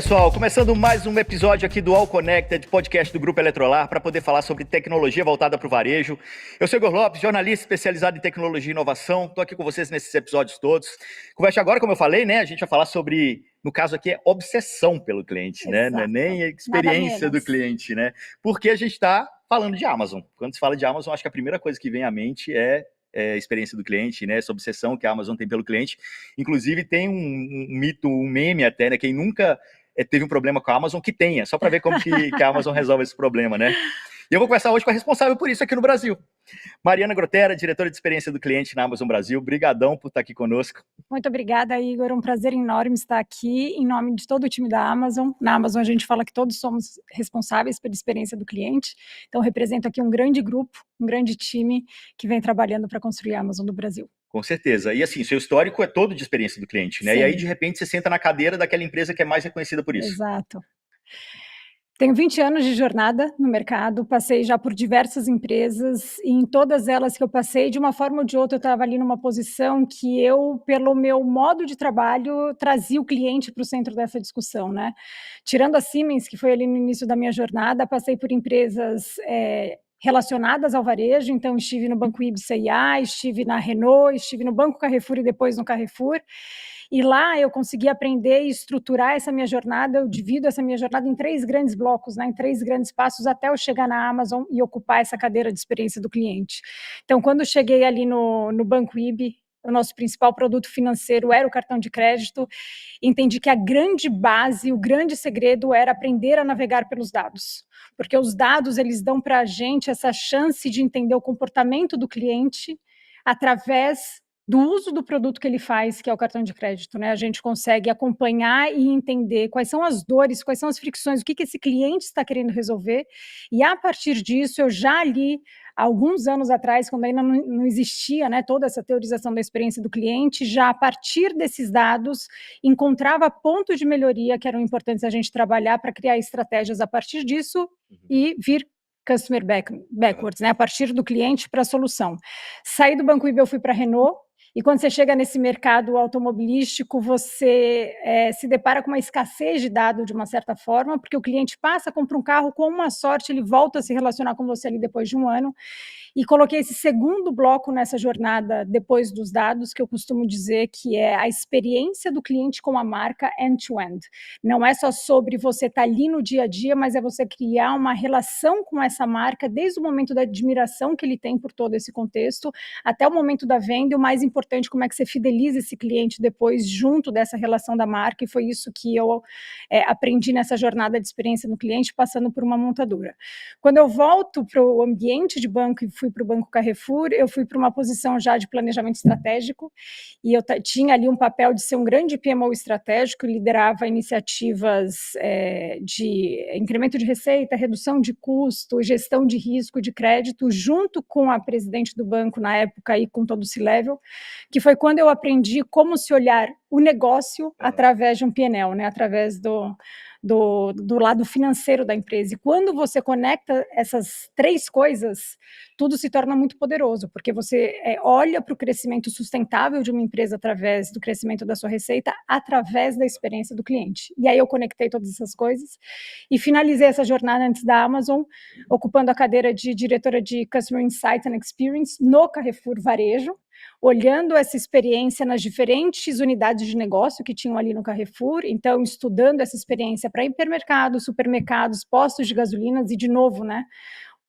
pessoal, começando mais um episódio aqui do All Connected, podcast do Grupo Eletrolar, para poder falar sobre tecnologia voltada para o varejo. Eu sou Igor Lopes, jornalista especializado em tecnologia e inovação, estou aqui com vocês nesses episódios todos. Conversa agora, como eu falei, né, a gente vai falar sobre, no caso aqui, é obsessão pelo cliente, né, não é nem a experiência do cliente, né, porque a gente está falando de Amazon. Quando se fala de Amazon, acho que a primeira coisa que vem à mente é experiência do cliente, né? Essa obsessão que a Amazon tem pelo cliente. Inclusive, tem um mito, um meme até, né? Quem nunca teve um problema com a Amazon, que tenha, só para ver como que a Amazon resolve esse problema, né? E eu vou conversar hoje com a responsável por isso aqui no Brasil. Mariana Grotera, diretora de experiência do cliente na Amazon Brasil. Brigadão por estar aqui conosco. Muito obrigada, Igor. Um prazer enorme estar aqui em nome de todo o time da Amazon. Na Amazon a gente fala que todos somos responsáveis pela experiência do cliente. Então, represento aqui um grande grupo, um grande time que vem trabalhando para construir a Amazon do Brasil. Com certeza. E assim, seu histórico é todo de experiência do cliente, né? Sim. E aí, de repente, você senta na cadeira daquela empresa que é mais reconhecida por isso. Exato. Tenho 20 anos de jornada no mercado, passei já por diversas empresas, e em todas elas que eu passei, de uma forma ou de outra, eu estava ali numa posição que eu, pelo meu modo de trabalho, trazia o cliente para o centro dessa discussão, né? Tirando a Siemens, que foi ali no início da minha jornada, passei por empresas relacionadas ao varejo, então estive no Banco IB C&A, estive na Renault, estive no Banco Carrefour e depois no Carrefour, e lá eu consegui aprender e estruturar essa minha jornada. Eu divido essa minha jornada em 3 grandes blocos, né, em 3 grandes passos, até eu chegar na Amazon e ocupar essa cadeira de experiência do cliente. Então, quando eu cheguei ali no Banco IB, o nosso principal produto financeiro era o cartão de crédito, entendi que a grande base, o grande segredo era aprender a navegar pelos dados, porque os dados, eles dão para a gente essa chance de entender o comportamento do cliente através do uso do produto que ele faz, que é o cartão de crédito, né? A gente consegue acompanhar e entender quais são as dores, quais são as fricções, o que esse cliente está querendo resolver, e a partir disso eu já li alguns anos atrás, quando ainda não existia, né, toda essa teorização da experiência do cliente, já a partir desses dados, encontrava pontos de melhoria que eram importantes a gente trabalhar para criar estratégias a partir disso e vir customer backwards, né, a partir do cliente para a solução. Saí do Banco IB, eu fui para a Renault, e quando você chega nesse mercado automobilístico, você se depara com uma escassez de dado de uma certa forma, porque o cliente passa, compra um carro, com uma sorte ele volta a se relacionar com você ali depois de um ano, e coloquei esse segundo bloco nessa jornada depois dos dados, que eu costumo dizer que é a experiência do cliente com a marca end-to-end. Não é só sobre você estar ali no dia a dia, mas é você criar uma relação com essa marca desde o momento da admiração que ele tem por todo esse contexto, até o momento da venda, e o mais importante, como é que você fideliza esse cliente depois junto dessa relação da marca, e foi isso que eu aprendi nessa jornada de experiência no cliente, passando por uma montadora. Quando eu volto para o ambiente de banco e fui para o Banco Carrefour, eu fui para uma posição já de planejamento estratégico, e eu tinha ali um papel de ser um grande PMO estratégico, liderava iniciativas de incremento de receita, redução de custo, gestão de risco de crédito, junto com a presidente do banco na época e com todo o C-Level, que foi quando eu aprendi como se olhar o negócio através de um P&L, né, através do lado financeiro da empresa. E quando você conecta essas 3 coisas, tudo se torna muito poderoso, porque você olha para o crescimento sustentável de uma empresa através do crescimento da sua receita, através da experiência do cliente. E aí eu conectei todas essas coisas e finalizei essa jornada antes da Amazon, ocupando a cadeira de diretora de Customer Insight and Experience no Carrefour Varejo, olhando essa experiência nas diferentes unidades de negócio que tinham ali no Carrefour, então estudando essa experiência para hipermercados, supermercados, postos de gasolinas e, de novo, né,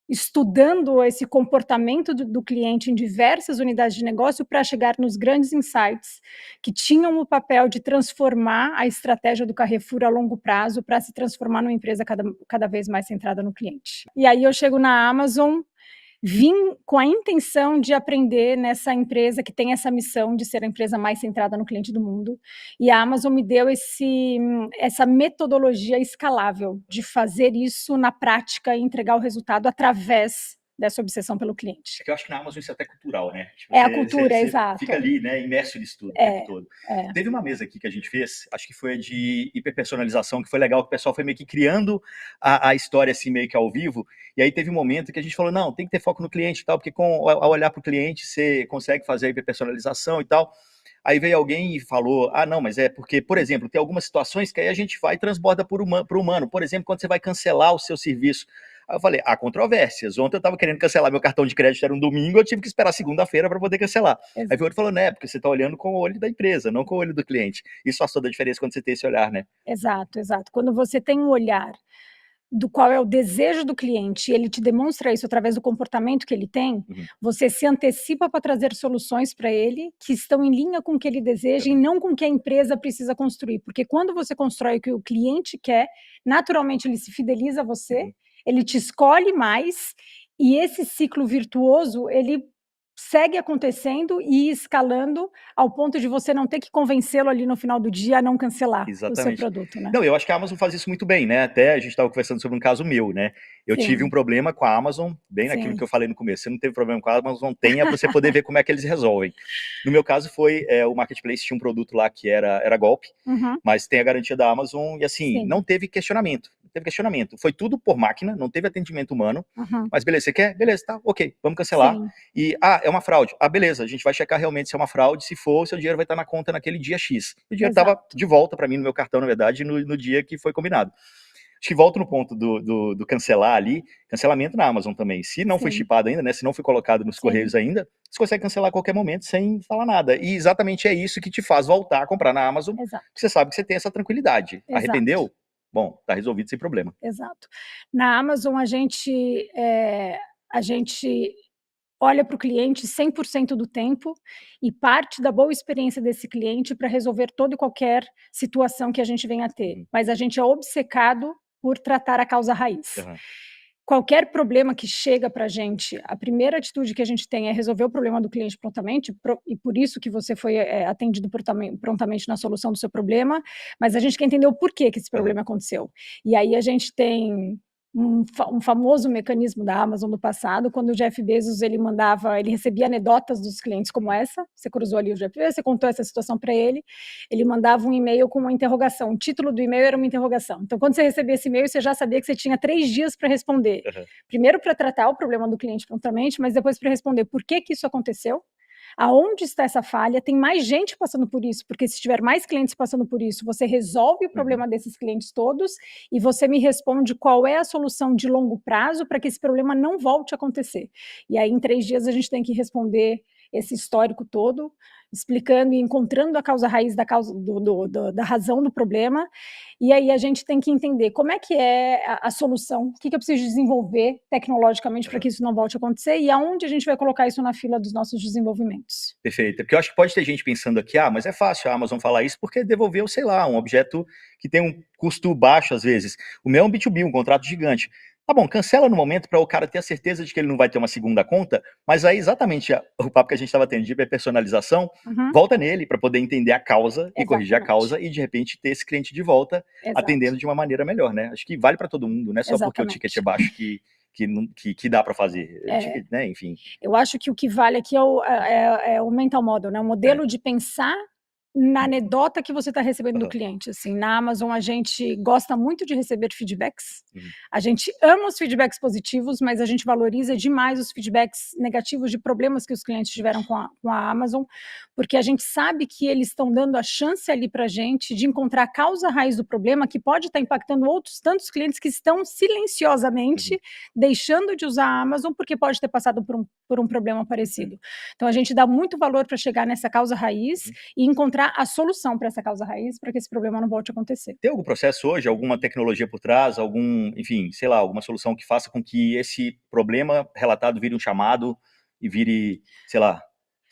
estudando esse comportamento do cliente em diversas unidades de negócio para chegar nos grandes insights que tinham o papel de transformar a estratégia do Carrefour a longo prazo para se transformar numa empresa cada vez mais centrada no cliente. E aí eu chego na Amazon, vim com a intenção de aprender nessa empresa que tem essa missão de ser a empresa mais centrada no cliente do mundo, e a Amazon me deu essa metodologia escalável de fazer isso na prática e entregar o resultado através dessa obsessão pelo cliente. É que eu acho que na Amazon isso é até cultural, né? Tipo, a cultura, exato. Fica ali, né, imerso nisso tudo o tempo todo. Teve uma mesa aqui que a gente fez, acho que foi de hiperpersonalização, que foi legal, que o pessoal foi meio que criando a história assim, meio que ao vivo, e aí teve um momento que a gente falou, não, tem que ter foco no cliente e tal, porque ao olhar para o cliente, você consegue fazer a hiperpersonalização e tal. Aí veio alguém e falou, não, mas é porque, por exemplo, tem algumas situações que aí a gente vai e transborda para o humano. Por exemplo, quando você vai cancelar o seu serviço. Aí eu falei, há controvérsias. Ontem eu estava querendo cancelar meu cartão de crédito, era um domingo, eu tive que esperar segunda-feira para poder cancelar. Aí veio outro falando, porque você está olhando com o olho da empresa, não com o olho do cliente. Isso faz toda a diferença quando você tem esse olhar, né? Exato, exato. Quando você tem um olhar do qual é o desejo do cliente, e ele te demonstra isso através do comportamento que ele tem, você se antecipa para trazer soluções para ele que estão em linha com o que ele deseja e não com o que a empresa precisa construir. Porque quando você constrói o que o cliente quer, naturalmente ele se fideliza a você, ele te escolhe mais, e esse ciclo virtuoso, ele segue acontecendo e escalando ao ponto de você não ter que convencê-lo ali no final do dia a não cancelar o seu produto, né? Não, eu acho que a Amazon faz isso muito bem, né? Até a gente estava conversando sobre um caso meu, né? Eu tive um problema com a Amazon, bem naquilo que eu falei no começo. Você não teve problema com a Amazon, tenha para você poder ver como é que eles resolvem. No meu caso foi, o Marketplace tinha um produto lá que era golpe, mas tem a garantia da Amazon e assim, não teve questionamento. Foi tudo por máquina, não teve atendimento humano, mas beleza, você quer? Beleza, tá, ok, vamos cancelar. E, é uma fraude. Beleza, a gente vai checar realmente se é uma fraude, se for, seu dinheiro vai estar na conta naquele dia X. O dinheiro estava de volta para mim no meu cartão, na verdade, no dia que foi combinado. Acho que volto no ponto do cancelar ali, cancelamento na Amazon também. Se não foi chipado ainda, né, se não foi colocado nos correios ainda, você consegue cancelar a qualquer momento sem falar nada. E exatamente é isso que te faz voltar a comprar na Amazon, porque você sabe que você tem essa tranquilidade. Arrependeu? Bom, tá resolvido sem problema. Exato. Na Amazon, a gente olha para o cliente 100% do tempo e parte da boa experiência desse cliente para resolver toda e qualquer situação que a gente venha a ter. Mas a gente é obcecado por tratar a causa raiz. Qualquer problema que chega para a gente, a primeira atitude que a gente tem é resolver o problema do cliente prontamente, e por isso que você foi atendido prontamente na solução do seu problema, mas a gente quer entender o porquê que esse problema aconteceu. E aí a gente tem um famoso mecanismo da Amazon do passado, quando o Jeff Bezos ele recebia anedotas dos clientes como essa, você cruzou ali o Jeff Bezos, você contou essa situação para ele mandava um e-mail com uma interrogação, o título do e-mail era uma interrogação. Então, quando você recebia esse e-mail, você já sabia que você tinha 3 dias para responder. Primeiro para tratar o problema do cliente prontamente, mas depois para responder por que isso aconteceu, aonde está essa falha, tem mais gente passando por isso, porque se tiver mais clientes passando por isso, você resolve o problema desses clientes todos e você me responde qual é a solução de longo prazo para que esse problema não volte a acontecer. E aí, em 3 dias, a gente tem que responder esse histórico todo, explicando e encontrando a causa raiz da razão do problema, e aí a gente tem que entender como é que é a solução, o que eu preciso desenvolver tecnologicamente para que isso não volte a acontecer, e aonde a gente vai colocar isso na fila dos nossos desenvolvimentos. Perfeito, porque eu acho que pode ter gente pensando aqui, mas é fácil a Amazon falar isso porque devolveu, sei lá, um objeto que tem um custo baixo às vezes. O meu é um B2B, um contrato gigante. Tá bom, cancela no momento para o cara ter a certeza de que ele não vai ter uma segunda conta, mas aí exatamente o papo que a gente estava tendo de personalização, volta nele para poder entender a causa e corrigir a causa e de repente ter esse cliente de volta atendendo de uma maneira melhor, né? Acho que vale para todo mundo, não é só porque o ticket é baixo que dá para fazer, né? Enfim. Eu acho que o que vale aqui é o mental model, né? O modelo de pensar na anedota que você está recebendo do cliente. Assim, na Amazon a gente gosta muito de receber feedbacks, a gente ama os feedbacks positivos, mas a gente valoriza demais os feedbacks negativos de problemas que os clientes tiveram com a Amazon, porque a gente sabe que eles estão dando a chance ali para a gente de encontrar a causa raiz do problema, que pode estar impactando outros tantos clientes que estão silenciosamente deixando de usar a Amazon porque pode ter passado por um problema parecido. Então a gente dá muito valor para chegar nessa causa raiz e encontrar a solução para essa causa raiz, para que esse problema não volte a acontecer. Tem algum processo hoje, alguma tecnologia por trás, enfim, sei lá, alguma solução que faça com que esse problema relatado vire um chamado e vire, sei lá,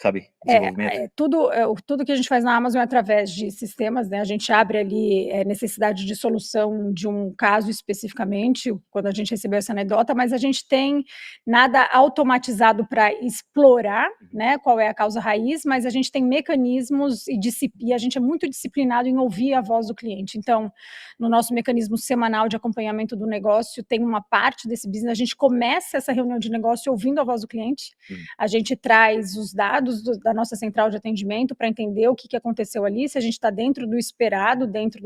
sabe, desenvolvimento? Tudo que a gente faz na Amazon é através de sistemas, né? A gente abre ali necessidade de solução de um caso especificamente, quando a gente recebeu essa anedota, mas a gente tem nada automatizado para explorar, né, qual é a causa raiz, mas a gente tem mecanismos e a gente é muito disciplinado em ouvir a voz do cliente. Então, no nosso mecanismo semanal de acompanhamento do negócio, tem uma parte desse business, a gente começa essa reunião de negócio ouvindo a voz do cliente, a gente traz os dados da nossa central de atendimento para entender o que aconteceu ali, se a gente está dentro do esperado, dentro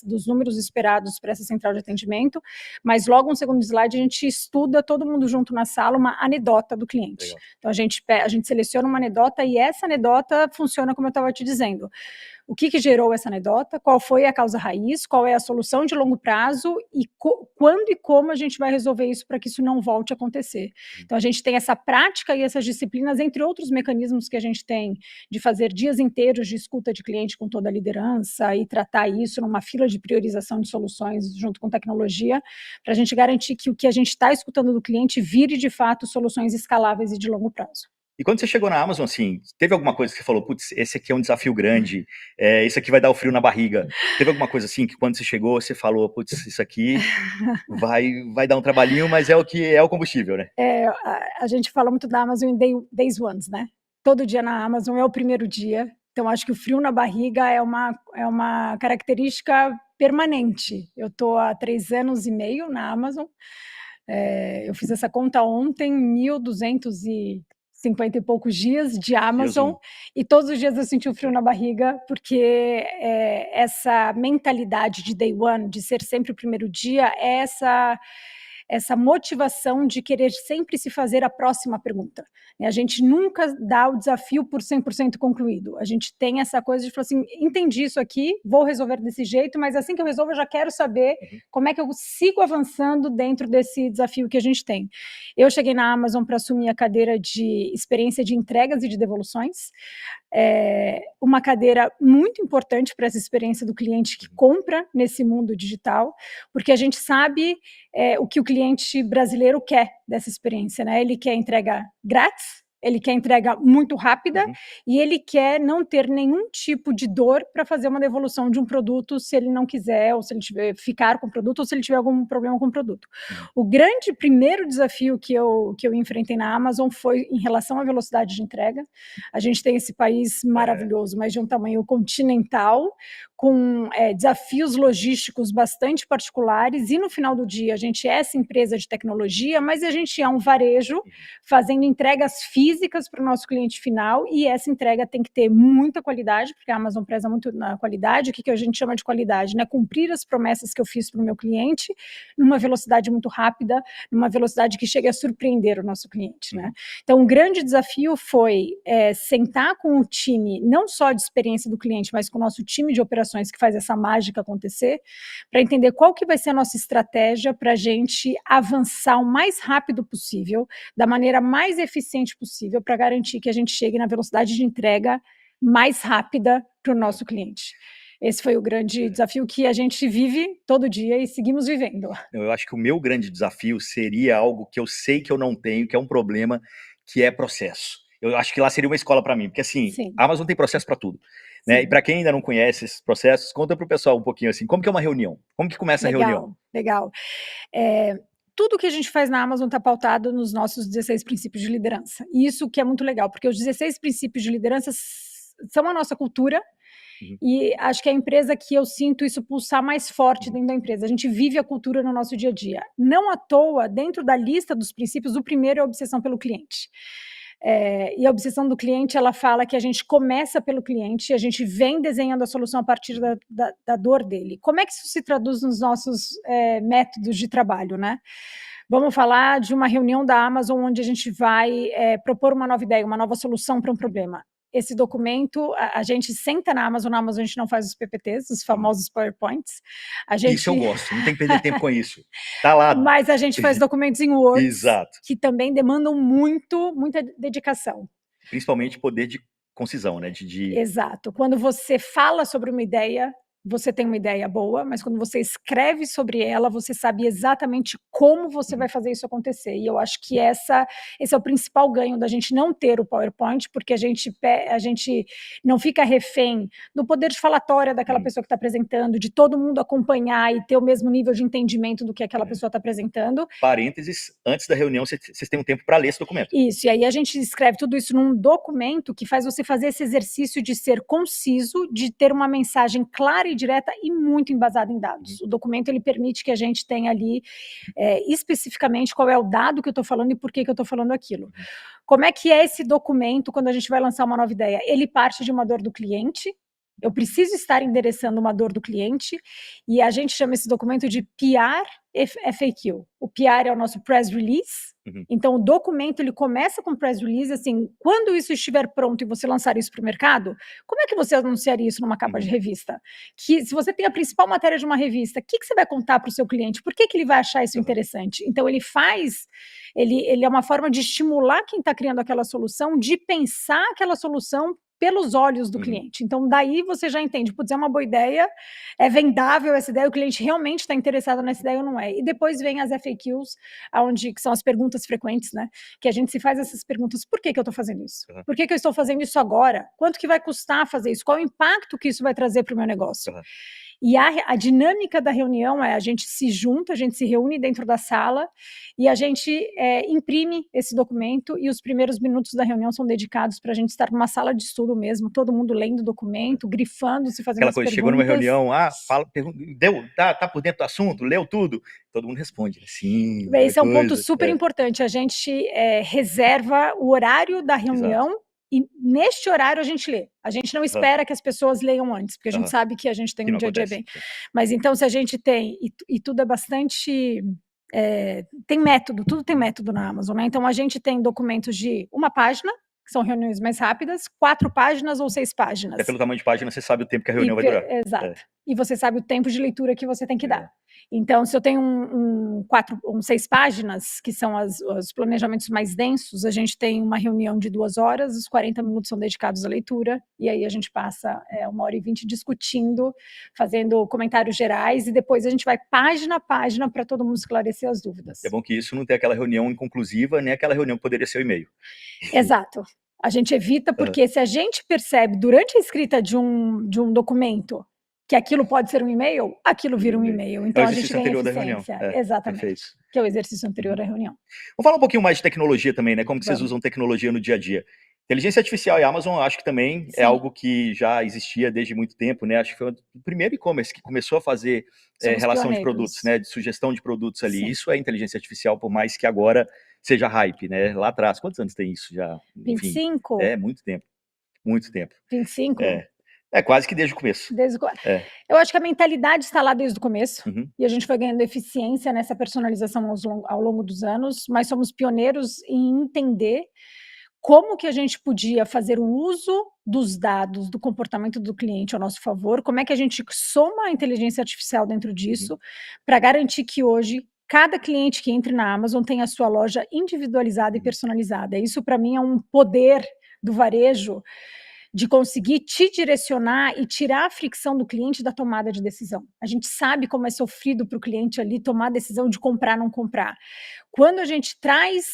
dos números esperados para essa central de atendimento, mas logo no segundo slide a gente estuda todo mundo junto na sala uma anedota do cliente. Legal. Então a gente seleciona uma anedota e essa anedota funciona como eu estava te dizendo. O que gerou essa anedota, qual foi a causa raiz, qual é a solução de longo prazo e quando e como a gente vai resolver isso para que isso não volte a acontecer. Então, a gente tem essa prática e essas disciplinas, entre outros mecanismos que a gente tem de fazer dias inteiros de escuta de cliente com toda a liderança e tratar isso numa fila de priorização de soluções junto com tecnologia, para a gente garantir que o que a gente está escutando do cliente vire, de fato, soluções escaláveis e de longo prazo. E quando você chegou na Amazon, assim, teve alguma coisa que você falou, putz, esse aqui é um desafio grande, esse aqui vai dar o frio na barriga. Teve alguma coisa assim que quando você chegou, você falou, putz, isso aqui vai dar um trabalhinho, mas é o que é o combustível, né? A gente fala muito da Amazon em days ones, né? Todo dia na Amazon é o primeiro dia, então acho que o frio na barriga é uma característica permanente. Eu estou há 3 anos e meio na Amazon, eu fiz essa conta ontem, 1.250 e poucos dias de Amazon, Deusinho. e todos os dias eu senti o frio na barriga, porque essa mentalidade de day one, de ser sempre o primeiro dia, é essa motivação de querer sempre se fazer a próxima pergunta. A gente nunca dá o desafio por 100% concluído. A gente tem essa coisa de falar assim, entendi isso aqui, vou resolver desse jeito, mas assim que eu resolvo, eu já quero saber como é que eu sigo avançando dentro desse desafio que a gente tem. Eu cheguei na Amazon para assumir a cadeira de experiência de entregas e de devoluções, uma cadeira muito importante para essa experiência do cliente que compra nesse mundo digital, porque a gente sabe o que o cliente brasileiro quer dessa experiência, né? Ele quer entrega grátis, ele quer entrega muito rápida e ele quer não ter nenhum tipo de dor para fazer uma devolução de um produto se ele não quiser, ou se ele tiver ficar com o produto, ou se ele tiver algum problema com o produto. O grande primeiro desafio que eu enfrentei na Amazon foi em relação à velocidade de entrega. A gente tem esse país maravilhoso, mas de um tamanho continental, com desafios logísticos bastante particulares, e no final do dia a gente é essa empresa de tecnologia, mas a gente é um varejo fazendo entregas físicas para o nosso cliente final, e essa entrega tem que ter muita qualidade, porque a Amazon preza muito na qualidade. O que a gente chama de qualidade, né? Cumprir as promessas que eu fiz para o meu cliente, numa velocidade muito rápida, numa velocidade que chegue a surpreender o nosso cliente, né? Então, um grande desafio foi sentar com o time, não só de experiência do cliente, mas com o nosso time de operações que faz essa mágica acontecer, para entender qual que vai ser a nossa estratégia para a gente avançar o mais rápido possível, da maneira mais eficiente possível, para garantir que a gente chegue na velocidade de entrega mais rápida para o nosso cliente. Esse foi o grande desafio que a gente vive todo dia e seguimos vivendo. Eu acho que o meu grande desafio seria algo que eu sei que eu não tenho, que é um problema, que é processo. Eu acho que lá seria uma escola para mim, porque assim, a Amazon tem processo para tudo, né? E para quem ainda não conhece esses processos, conta para o pessoal um pouquinho assim, como que é uma reunião? Como que começa a reunião? Legal. Tudo que a gente faz na Amazon está pautado nos nossos 16 princípios de liderança. E isso que é muito legal, porque os 16 princípios de liderança são a nossa cultura, e acho que é a empresa que eu sinto isso pulsar mais forte dentro da empresa. A gente vive a cultura no nosso dia a dia. Não à toa, dentro da lista dos princípios, o primeiro é a obsessão pelo cliente. E a obsessão do cliente, ela fala que a gente começa pelo cliente, a gente vem desenhando a solução a partir da dor dele. Como é que isso se traduz nos nossos métodos de trabalho, né? Vamos falar de uma reunião da Amazon onde a gente vai propor uma nova ideia, uma nova solução para um problema. Esse documento, a gente senta na Amazon a gente não faz os PPTs, os famosos PowerPoints. Isso eu gosto, não tem que perder tempo com isso. Tá lá. Mas a gente faz documentos em Word, Exato, que também demandam muita dedicação. Principalmente poder de concisão, né? Exato. Quando você fala sobre uma ideia, você tem uma ideia boa, mas quando você escreve sobre ela, você sabe exatamente como você vai fazer isso acontecer. E eu acho que esse é o principal ganho da gente não ter o PowerPoint, porque a gente não fica refém do poder de falatória daquela pessoa que está apresentando, de todo mundo acompanhar e ter o mesmo nível de entendimento do que aquela pessoa está apresentando. Parênteses, antes da reunião, vocês têm um tempo para ler esse documento. Isso, e aí a gente escreve tudo isso num documento que faz você fazer esse exercício de ser conciso, de ter uma mensagem clara e direta e muito embasada em dados. O documento, ele permite que a gente tenha ali especificamente qual é o dado que eu estou falando e por que eu estou falando aquilo. Como é que é esse documento quando a gente vai lançar uma nova ideia? Ele parte de uma dor do cliente. Eu preciso estar endereçando uma dor do cliente e a gente chama esse documento de PR FAQ. O PR é o nosso press release. Então, o documento ele começa com press release, assim, quando isso estiver pronto e você lançar isso para o mercado, como é que você anunciaria isso numa capa de revista? Que se você tem a principal matéria de uma revista, o que você vai contar para o seu cliente? Por que ele vai achar isso interessante? Então, ele é uma forma de estimular quem está criando aquela solução, de pensar aquela solução pelos olhos do cliente. Então, daí você já entende, putz, é uma boa ideia, é vendável essa ideia, o cliente realmente está interessado nessa ideia ou não é. E depois vem as FAQs, que são as perguntas frequentes, né? Que a gente se faz essas perguntas, por que eu estou fazendo isso? Por que eu estou fazendo isso agora? Quanto que vai custar fazer isso? Qual o impacto que isso vai trazer para o meu negócio? E a dinâmica da reunião é a gente se junta, a gente se reúne dentro da sala e a gente imprime esse documento e os primeiros minutos da reunião são dedicados para a gente estar numa sala de estudo mesmo, todo mundo lendo o documento, grifando, se fazendo Aquela as coisa, perguntas. chegou numa reunião, tá por dentro do assunto, leu tudo? Todo mundo responde, sim. Esse é um ponto super importante, a gente reserva o horário da reunião. E neste horário a gente lê. A gente não espera que as pessoas leiam antes, porque a gente sabe que a gente tem um dia a dia bem. Mas então, se a gente tem, e tudo é bastante. Tem método, tudo tem método na Amazon, né? Então a gente tem documentos de uma página, que são reuniões mais rápidas, 4 páginas ou 6 páginas. Até pelo tamanho de página, você sabe o tempo que a reunião vai durar. Exato. E você sabe o tempo de leitura que você tem que dar. Então, se eu tenho 6 páginas, que são os planejamentos mais densos, a gente tem uma reunião de 2 horas, os 40 minutos são dedicados à leitura, e aí a gente passa 1h20 discutindo, fazendo comentários gerais, e depois a gente vai página a página para todo mundo esclarecer as dúvidas. É bom que isso não tem aquela reunião inconclusiva, nem aquela reunião que poderia ser o e-mail. Exato. A gente evita, porque se a gente percebe durante a escrita de um documento que aquilo pode ser um e-mail, aquilo vira um e-mail. Então a gente ganha eficiência. Exatamente. Perfeito. Que é o exercício anterior à reunião. Vamos falar um pouquinho mais de tecnologia também, né? Como que vocês usam tecnologia no dia a dia? Inteligência artificial e Amazon, acho que também é algo que já existia desde muito tempo, né? Acho que foi o primeiro e-commerce que começou a fazer relação de produtos, né? De sugestão de produtos ali. Sim. Isso é inteligência artificial, por mais que agora seja hype, né? Lá atrás, quantos anos tem isso já? Enfim, 25? Muito tempo. Muito tempo. 25? Quase que desde o começo. Eu acho que a mentalidade está lá desde o começo, e a gente foi ganhando eficiência nessa personalização ao longo dos anos, mas somos pioneiros em entender como que a gente podia fazer o uso dos dados, do comportamento do cliente ao nosso favor, como é que a gente soma a inteligência artificial dentro disso, para garantir que hoje cada cliente que entre na Amazon tem a sua loja individualizada e personalizada. Isso, para mim, é um poder do varejo, de conseguir te direcionar e tirar a fricção do cliente da tomada de decisão. A gente sabe como é sofrido para o cliente ali tomar a decisão de comprar ou não comprar. Quando a gente traz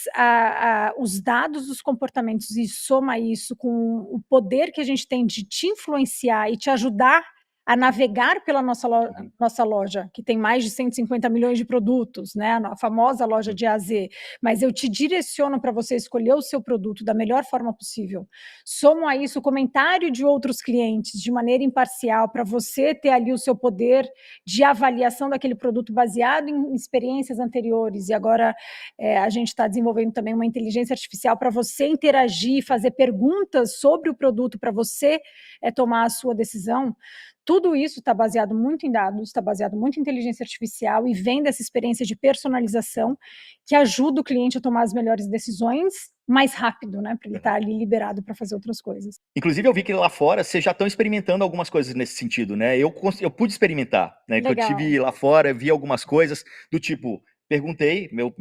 os dados dos comportamentos e soma isso com o poder que a gente tem de te influenciar e te ajudar a navegar pela nossa loja, que tem mais de 150 milhões de produtos, né? A famosa loja de A a Z, mas eu te direciono para você escolher o seu produto da melhor forma possível. Somo a isso o comentário de outros clientes de maneira imparcial, para você ter ali o seu poder de avaliação daquele produto baseado em experiências anteriores, e agora a gente está desenvolvendo também uma inteligência artificial para você interagir, fazer perguntas sobre o produto para você tomar a sua decisão. Tudo isso está baseado muito em dados, está baseado muito em inteligência artificial e vem dessa experiência de personalização que ajuda o cliente a tomar as melhores decisões mais rápido, né? Para ele estar ali liberado para fazer outras coisas. Inclusive, eu vi que lá fora vocês já estão experimentando algumas coisas nesse sentido, né? Eu pude experimentar, né? Que eu tive lá fora, vi algumas coisas do tipo... Perguntei, meu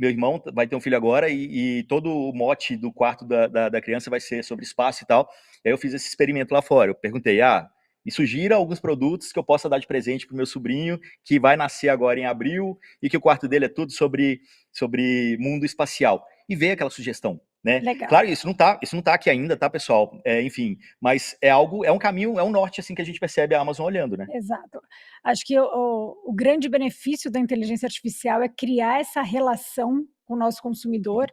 irmão vai ter um filho agora e todo o mote do quarto da criança vai ser sobre espaço e tal. Aí eu fiz esse experimento lá fora. Eu perguntei, me sugira alguns produtos que eu possa dar de presente pro meu sobrinho, que vai nascer agora em abril, e que o quarto dele é tudo sobre mundo espacial. E veio aquela sugestão, né? Legal. Claro, isso não tá aqui ainda, tá, pessoal? Enfim, mas é um caminho, é um norte, assim, que a gente percebe a Amazon olhando, né? Exato. Acho que o grande benefício da inteligência artificial é criar essa relação com o nosso consumidor,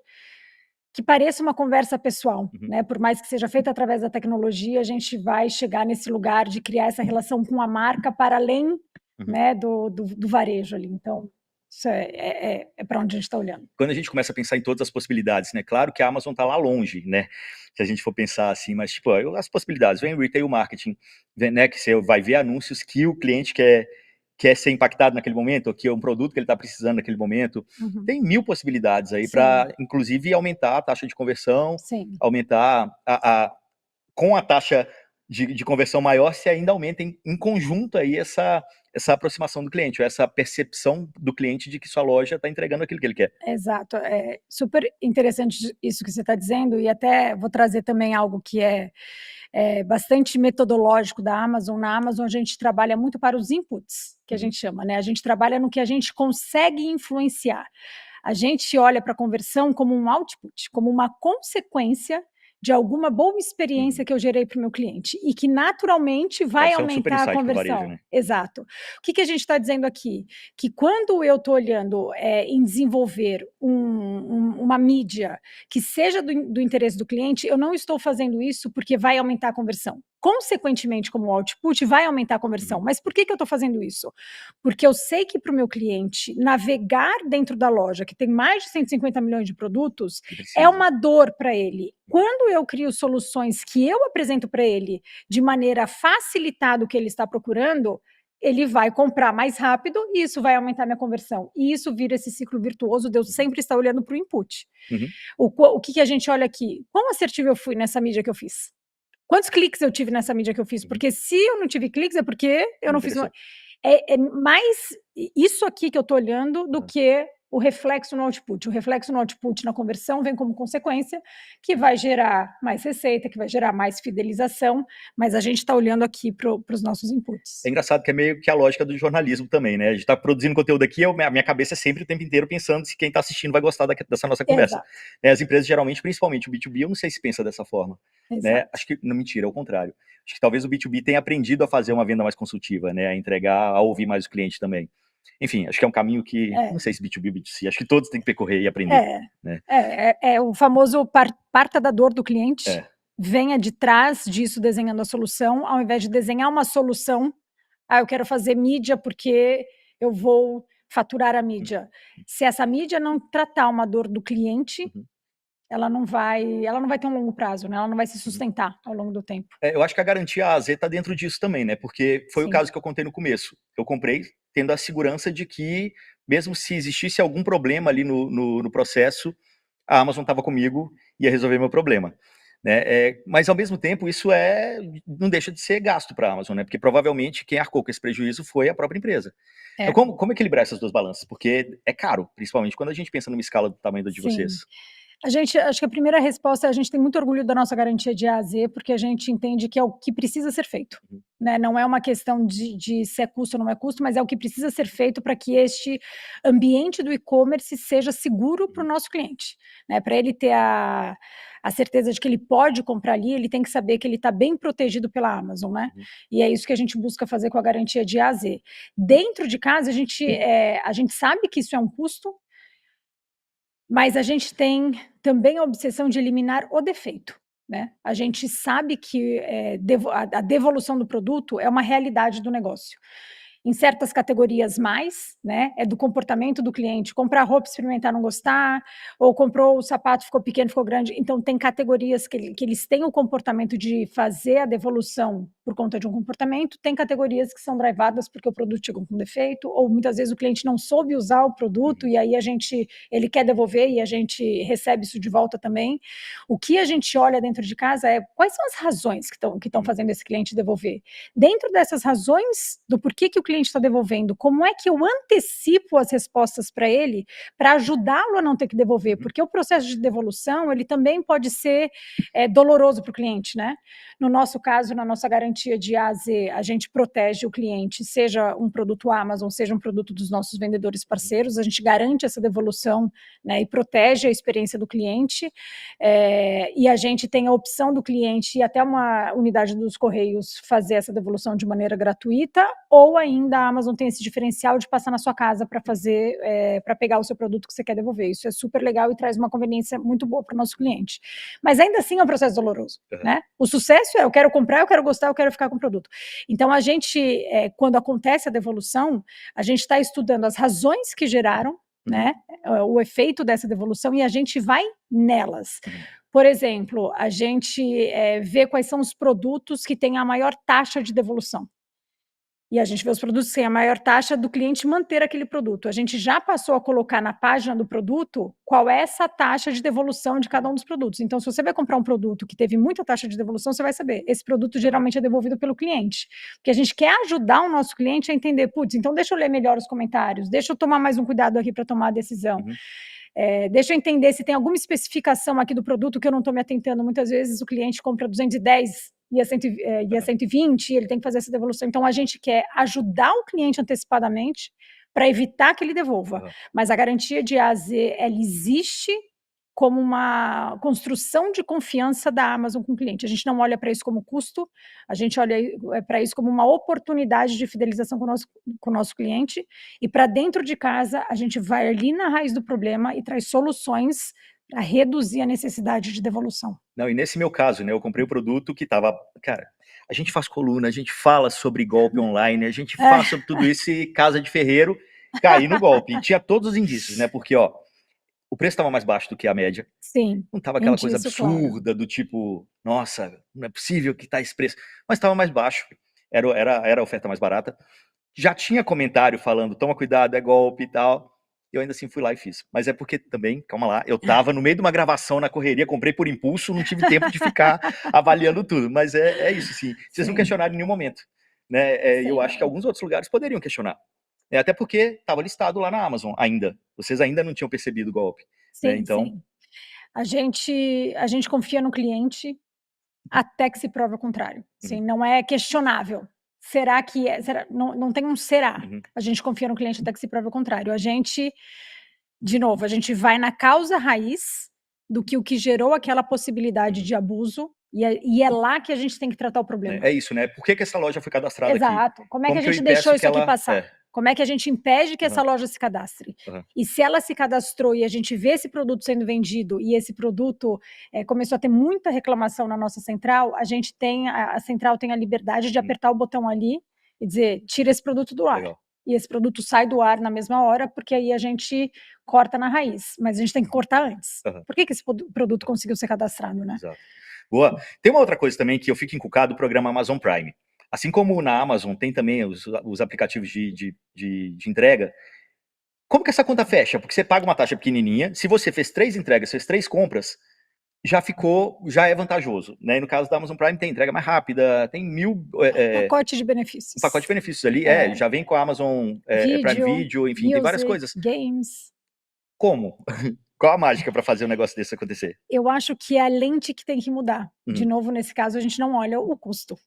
que pareça uma conversa pessoal, né? Por mais que seja feita através da tecnologia, a gente vai chegar nesse lugar de criar essa relação com a marca para além, né, do varejo ali. Então, Isso é para onde a gente está olhando. Quando a gente começa a pensar em todas as possibilidades, né? Claro que a Amazon está lá longe, né? Se a gente for pensar assim, mas tipo, as possibilidades, vem o retail marketing, vem, né? Que você vai ver anúncios que o cliente quer ser impactado naquele momento, ou que é um produto que ele está precisando naquele momento. Uhum. Tem mil possibilidades aí Sim. para, inclusive, aumentar a taxa de conversão, Sim. aumentar com a taxa de conversão maior, se ainda aumenta em conjunto aí essa aproximação do cliente, ou essa percepção do cliente de que sua loja está entregando aquilo que ele quer. Exato, é super interessante isso que você está dizendo, e até vou trazer também algo que é bastante metodológico da Amazon. Na Amazon a gente trabalha muito para os inputs, que a gente chama, né? A gente trabalha no que a gente consegue influenciar. A gente olha para a conversão como um output, como uma consequência de alguma boa experiência que eu gerei para o meu cliente e que naturalmente vai Isso é um super aumentar a insight para o varejo, conversão. né? Exato. O que a gente está dizendo aqui? Que quando eu estou olhando em desenvolver uma mídia que seja do interesse do cliente, eu não estou fazendo isso porque vai aumentar a conversão. Consequentemente, como output, vai aumentar a conversão. Mas por que eu estou fazendo isso? Porque eu sei que para o meu cliente navegar dentro da loja, que tem mais de 150 milhões de produtos, é uma dor para ele. Quando eu crio soluções que eu apresento para ele de maneira a facilitar o que ele está procurando, ele vai comprar mais rápido e isso vai aumentar minha conversão. E isso vira esse ciclo virtuoso de eu sempre estar olhando para o input. O que a gente olha aqui? Quão assertivo eu fui nessa mídia que eu fiz? Quantos cliques eu tive nessa mídia que eu fiz? Porque se eu não tive cliques é porque eu não fiz... É mais isso aqui que eu estou olhando do que o reflexo no output. O reflexo no output na conversão vem como consequência, que vai gerar mais receita, que vai gerar mais fidelização, mas a gente está olhando aqui para os nossos inputs. É engraçado que é meio que a lógica do jornalismo também, né? A gente está produzindo conteúdo aqui, a minha cabeça é sempre o tempo inteiro pensando se quem está assistindo vai gostar dessa nossa conversa. As empresas, geralmente, principalmente o B2B, eu não sei se pensa dessa forma. Né? Acho que, não, mentira, é o contrário. Acho que talvez o B2B tenha aprendido a fazer uma venda mais consultiva, né? A entregar, a ouvir mais o cliente também. Enfim, acho que é um caminho que, não sei se B2B ou B2C, acho que todos têm que percorrer e aprender. Né? O famoso parta da dor do cliente, venha de trás disso desenhando a solução, ao invés de desenhar uma solução, eu quero fazer mídia porque eu vou faturar a mídia. Se essa mídia não tratar uma dor do cliente, ela não vai ter um longo prazo, né? Ela não vai se sustentar ao longo do tempo. Eu acho que a garantia A a Z está dentro disso também, né? Porque foi o caso que eu contei no começo. Eu comprei tendo a segurança de que, mesmo se existisse algum problema ali no processo, a Amazon estava comigo e ia resolver meu problema. Né? Mas, ao mesmo tempo, isso não deixa de ser gasto para a Amazon, né? Porque provavelmente quem arcou com esse prejuízo foi a própria empresa. Então, como equilibrar essas duas balanças? Porque é caro, principalmente quando a gente pensa numa escala do tamanho da de vocês. Acho que a primeira resposta é a gente tem muito orgulho da nossa garantia de A a Z, porque a gente entende que é o que precisa ser feito. Né? Não é uma questão de se é custo ou não é custo, mas é o que precisa ser feito para que este ambiente do e-commerce seja seguro para o nosso cliente. Né? Para ele ter a certeza de que ele pode comprar ali, ele tem que saber que ele está bem protegido pela Amazon, né? E é isso que a gente busca fazer com a garantia de A a Z. Dentro de casa, a gente sabe que isso é um custo, mas a gente tem também a obsessão de eliminar o defeito, né? A gente sabe que a devolução do produto é uma realidade do negócio. Em certas categorias mais, né, é do comportamento do cliente, comprar roupa, experimentar, não gostar, ou comprou o sapato, ficou pequeno, ficou grande. Então tem categorias que eles têm o comportamento de fazer a devolução por conta de um comportamento, tem categorias que são drivadas porque o produto chegou com defeito, ou muitas vezes o cliente não soube usar o produto e aí ele quer devolver e a gente recebe isso de volta também. O que a gente olha dentro de casa é quais são as razões que estão fazendo esse cliente devolver. Dentro dessas razões do porquê que o cliente está devolvendo, como é que eu antecipo as respostas para ele para ajudá-lo a não ter que devolver, porque o processo de devolução ele também pode ser doloroso para o cliente, né? No nosso caso, na nossa garantia de A a Z, a gente protege o cliente, seja um produto Amazon, seja um produto dos nossos vendedores parceiros, a gente garante essa devolução, né, e protege a experiência do cliente, e a gente tem a opção do cliente ir até uma unidade dos Correios fazer essa devolução de maneira gratuita, ou ainda a Amazon tem esse diferencial de passar na sua casa para fazer, para pegar o seu produto que você quer devolver. Isso é super legal e traz uma conveniência muito boa para o nosso cliente. Mas ainda assim é um processo doloroso, né? O sucesso é eu quero comprar, eu quero gostar, quero ficar com o produto. Então, a gente, quando acontece a devolução, a gente está estudando as razões que geraram, né, o efeito dessa devolução, e a gente vai nelas. Por exemplo, a gente vê quais são os produtos que têm a maior taxa de devolução. E a gente vê os produtos que têm a maior taxa do cliente manter aquele produto. A gente já passou a colocar na página do produto qual é essa taxa de devolução de cada um dos produtos. Então, se você vai comprar um produto que teve muita taxa de devolução, você vai saber, esse produto geralmente é devolvido pelo cliente. Porque a gente quer ajudar o nosso cliente a entender, putz, então deixa eu ler melhor os comentários, deixa eu tomar mais um cuidado aqui para tomar a decisão. Deixa eu entender se tem alguma especificação aqui do produto que eu não estou me atentando. Muitas vezes o cliente compra 210 e a 120, ele tem que fazer essa devolução. Então, a gente quer ajudar o cliente antecipadamente para evitar que ele devolva. Mas a garantia de A a Z, ela existe como uma construção de confiança da Amazon com o cliente. A gente não olha para isso como custo, a gente olha para isso como uma oportunidade de fidelização com o nosso cliente, e para dentro de casa, a gente vai ali na raiz do problema e traz soluções para reduzir a necessidade de devolução. Não, e nesse meu caso, né, eu comprei o produto que tava, cara, a gente faz coluna, a gente fala sobre golpe online, a gente fala sobre tudo isso e casa de ferreiro, caí no golpe. E tinha todos os indícios, né, porque, ó, o preço estava mais baixo do que a média. Sim. Não estava aquela coisa absurda do tipo, nossa, não é possível que tá esse preço. Mas estava mais baixo, era a oferta mais barata. Já tinha comentário falando, toma cuidado, é golpe e tal. Eu ainda assim fui lá e fiz. Mas é porque também, calma lá, eu tava no meio de uma gravação na correria, comprei por impulso, não tive tempo de ficar avaliando tudo. Mas é isso, sim. Vocês não questionaram em nenhum momento. Né? Eu acho que alguns outros lugares poderiam questionar. Até porque estava listado lá na Amazon ainda. Vocês ainda não tinham percebido o golpe. Sim, né? Então, sim. A gente confia no cliente até que se prove o contrário. Sim, não é questionável. Será que é? Não tem um será. A gente confia no cliente até que se prove o contrário. A gente, de novo, a gente vai na causa raiz do que o que gerou aquela possibilidade de abuso, e é lá que a gente tem que tratar o problema. É isso, né? Por que essa loja foi cadastrada aqui? Exato. Como é que a gente deixou isso aqui passar? Como é que a gente impede que essa loja se cadastre? E se ela se cadastrou e a gente vê esse produto sendo vendido e esse produto começou a ter muita reclamação na nossa central, a central tem a liberdade de apertar o botão ali e dizer, tira esse produto do ar. Legal. E esse produto sai do ar na mesma hora, porque aí a gente corta na raiz. Mas a gente tem que cortar antes. Por que esse produto conseguiu ser cadastrado, né? Exato. Boa. Tem uma outra coisa também que eu fico encucado, o programa Amazon Prime. Assim como na Amazon tem também os aplicativos de entrega, como que essa conta fecha? Porque você paga uma taxa pequenininha, se você fez 3 entregas, fez 3 compras, já é vantajoso, né? E no caso da Amazon Prime tem entrega mais rápida, tem 1000... pacote de benefícios. Um pacote de benefícios ali, já vem com a Amazon Prime Video, enfim, music, tem várias coisas. Games. Como? Qual a mágica para fazer um negócio desse acontecer? Eu acho que é a lente que tem que mudar. De novo, nesse caso, a gente não olha o custo.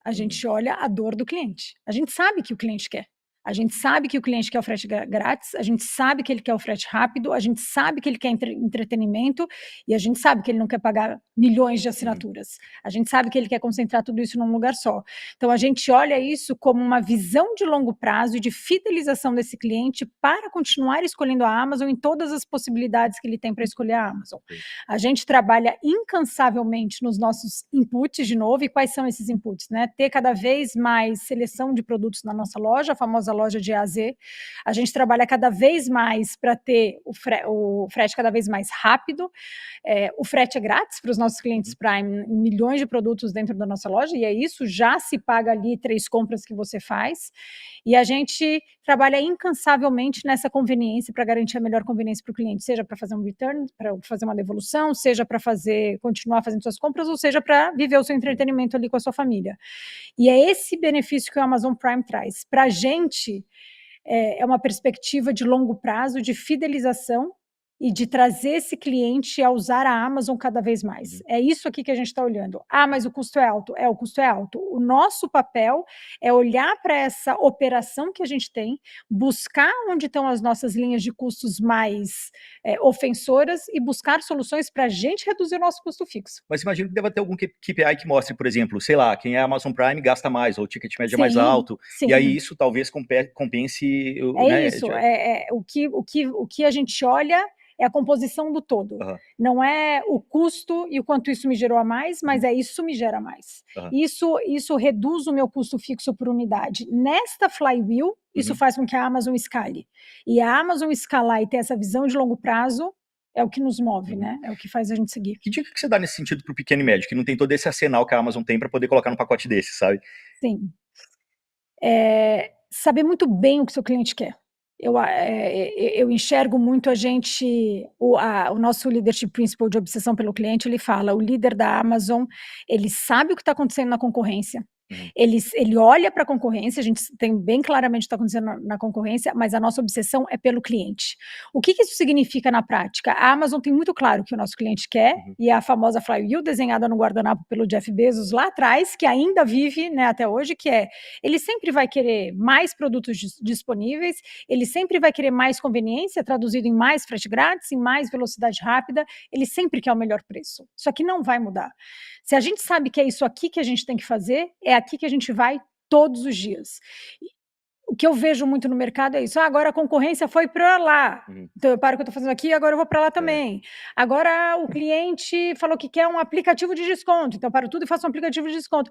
A gente olha a dor do cliente. A gente sabe que o cliente quer. A gente sabe que o cliente quer o frete grátis, a gente sabe que ele quer o frete rápido, a gente sabe que ele quer entretenimento, e a gente sabe que ele não quer pagar milhões de assinaturas. A gente sabe que ele quer concentrar tudo isso num lugar só. Então, a gente olha isso como uma visão de longo prazo e de fidelização desse cliente para continuar escolhendo a Amazon em todas as possibilidades que ele tem para escolher a Amazon. A gente trabalha incansavelmente nos nossos inputs, de novo, e quais são esses inputs? Né? Ter cada vez mais seleção de produtos na nossa loja, a famosa loja de A a Z. A gente trabalha cada vez mais para ter o frete cada vez mais rápido. O frete é grátis para os nossos clientes Prime, milhões de produtos dentro da nossa loja, e é isso, já se paga ali 3 compras que você faz. E a gente trabalha incansavelmente nessa conveniência para garantir a melhor conveniência para o cliente, seja para fazer um return, para fazer uma devolução, seja para continuar fazendo suas compras, ou seja para viver o seu entretenimento ali com a sua família. E é esse benefício que o Amazon Prime traz. Para a gente, é uma perspectiva de longo prazo, de fidelização e de trazer esse cliente a usar a Amazon cada vez mais. É isso aqui que a gente está olhando. Ah, mas o custo é alto. O custo é alto. O nosso papel é olhar para essa operação que a gente tem, buscar onde estão as nossas linhas de custos mais ofensoras e buscar soluções para a gente reduzir o nosso custo fixo. Mas imagino que deva ter algum KPI que mostre, por exemplo, sei lá, quem é Amazon Prime gasta mais, ou o ticket médio é mais alto, e aí isso talvez compense... Isso, o que a gente olha é a composição do todo. Aham, Não é o custo e o quanto isso me gerou a mais, mas é isso me gera mais. aham, Isso reduz o meu custo fixo por unidade. Nesta flywheel, isso uhum. faz com que a Amazon escale. E a Amazon escalar e ter essa visão de longo prazo é o que nos move, Uhum. né? É o que faz a gente seguir. Que dica que você dá nesse sentido para o pequeno e médio, que não tem todo esse arsenal que a Amazon tem para poder colocar num pacote desse, sabe? Sim. Saber muito bem o que seu cliente quer. Eu enxergo muito a gente, o nosso leadership principle de obsessão pelo cliente, ele fala, o líder da Amazon, ele sabe o que está acontecendo na concorrência, Uhum. ele olha para a concorrência, a gente tem bem claramente o que está acontecendo na concorrência, mas a nossa obsessão é pelo cliente. O que isso significa na prática? A Amazon tem muito claro o que o nosso cliente quer, Uhum. e é a famosa flywheel desenhada no guardanapo pelo Jeff Bezos lá atrás, que ainda vive, né, até hoje, que é, ele sempre vai querer mais produtos disponíveis, ele sempre vai querer mais conveniência, traduzido em mais frete grátis, em mais velocidade rápida, ele sempre quer o melhor preço. Isso aqui não vai mudar. Se a gente sabe que é isso aqui que a gente tem que fazer, é aqui que a gente vai todos os dias. O que eu vejo muito no mercado é isso. Agora a concorrência foi para lá. Uhum. Então eu paro o que eu estou fazendo aqui, agora eu vou para lá É. também. Agora o cliente falou que quer um aplicativo de desconto, então eu paro tudo e faço um aplicativo de desconto.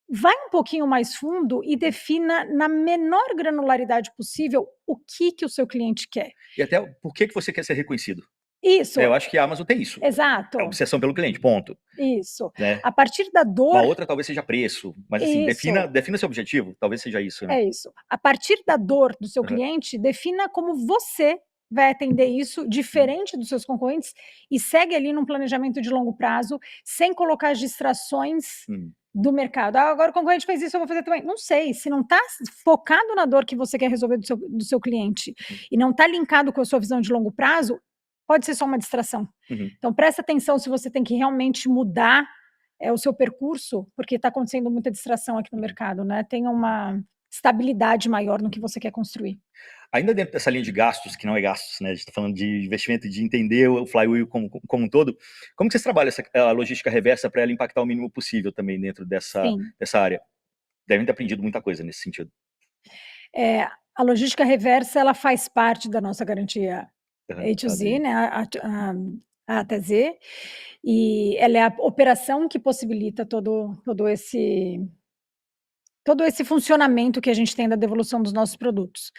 Vai um pouquinho mais fundo e defina na menor granularidade possível o que o seu cliente quer. E até por que você quer ser reconhecido? Isso, Eu acho que a Amazon tem isso. É a exato, obsessão pelo cliente, ponto. isso. Né? A partir da Uma dor, outra talvez seja preço, mas assim, isso. defina seu objetivo, talvez seja isso, né? É isso. A partir da dor do seu Uhum. cliente, defina como você vai atender isso, diferente dos seus concorrentes, e segue ali num planejamento de longo prazo, sem colocar as distrações Uhum. do mercado. Ah, agora o concorrente fez isso, eu vou fazer também. Não sei, se não está focado na dor que você quer resolver do seu cliente Uhum. e não está linkado com a sua visão de longo prazo, pode ser só uma distração. Uhum. Então presta atenção se você tem que realmente mudar o seu percurso, porque está acontecendo muita distração aqui no mercado, né? Tem uma estabilidade maior no que você quer construir. Ainda dentro dessa linha de gastos, que não é gastos, né? A gente está falando de investimento e de entender o flywheel como um todo. Como que vocês trabalham a logística reversa para ela impactar o mínimo possível também dentro dessa Sim. área? Devem ter aprendido muita coisa nesse sentido. A logística reversa, ela faz parte da nossa garantia Uhum. A2Z, né? A até Z, e ela é a operação que possibilita todo esse funcionamento que a gente tem da devolução dos nossos produtos.